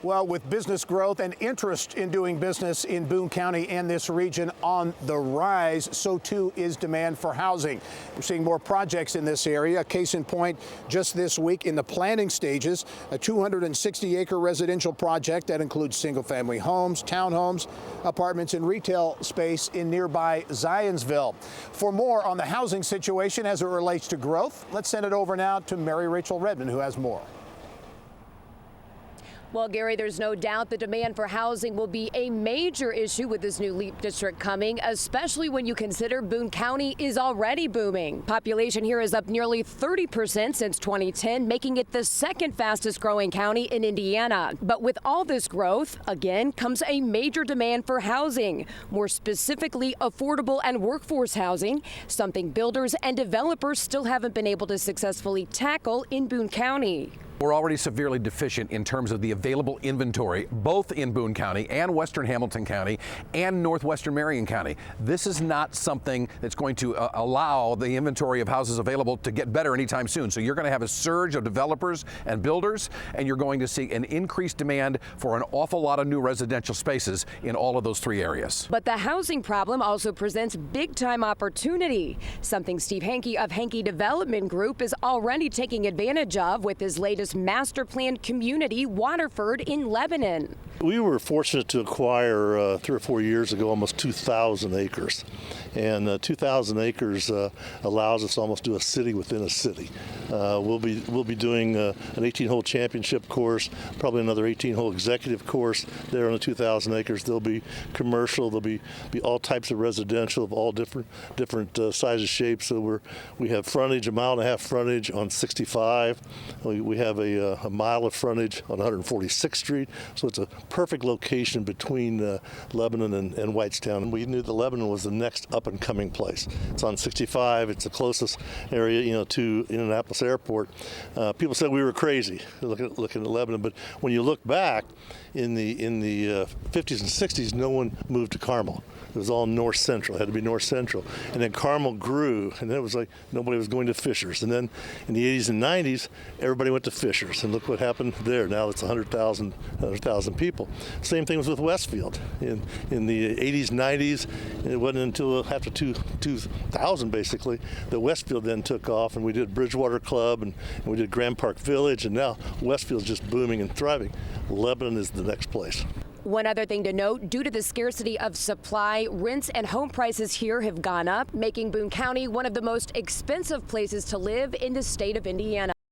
Well, with business growth and interest in doing business in Boone County and this region on the rise, so too is demand for housing. We're seeing more projects in this area. Case in point, just this week in the planning stages, a 260-acre residential project that includes single-family homes, townhomes, apartments, and retail space in nearby Zionsville. For more on the housing situation as it relates to growth, let's send it over now to Mary Rachel Redmond, who has more. Well, Gary, there's no doubt the demand for housing will be a major issue with this new LEAP district coming, especially when you consider Boone County is already booming. Population here is up nearly 30% since 2010, making it the second fastest growing county in Indiana. But with all this growth, again, comes a major demand for housing, more specifically affordable and workforce housing, something builders and developers still haven't been able to successfully tackle in Boone County. We're already severely deficient in terms of the available inventory, both in Boone County and Western Hamilton County and Northwestern Marion County. This is not something that's going to allow the inventory of houses available to get better anytime soon. So you're going to have a surge of developers and builders, and you're going to see an increased demand for an awful lot of new residential spaces in all of those three areas. But the housing problem also presents big-time opportunity, something Steve Hankey of Hankey Development Group is already taking advantage of with his latest master plan community, Waterford in Lebanon. We were fortunate to acquire 3 or 4 years ago almost 2,000 acres. And 2,000 acres allows us to almost do a city within a city. We'll be doing an 18-hole championship course, probably another 18-hole executive course there on the 2,000 acres. There'll be commercial, there'll be all types of residential of all different sizes, shapes. So we have frontage, 1.5 mile frontage on 65. We have a mile of frontage on 146th Street. So it's a perfect location between Lebanon and Whitestown. We knew that Lebanon was the next up-and-coming place. It's on 65. It's the closest area, to Indianapolis Airport. People said we were crazy looking at Lebanon, but when you look back in the 50s and 60s, no one moved to Carmel. It was all north central. It had to be north central. And then Carmel grew, and then it was like nobody was going to Fishers. And then in the 80s and 90s, everybody went to Fishers. And look what happened there. Now it's 100,000 people. Same thing was with Westfield. In the 80s, 90s, it wasn't until after 2000, basically, that Westfield then took off, and we did Bridgewater Club, and we did Grand Park Village, and now Westfield's just booming and thriving. Lebanon is the next place. One other thing to note, due to the scarcity of supply, rents and home prices here have gone up, making Boone County one of the most expensive places to live in the state of Indiana.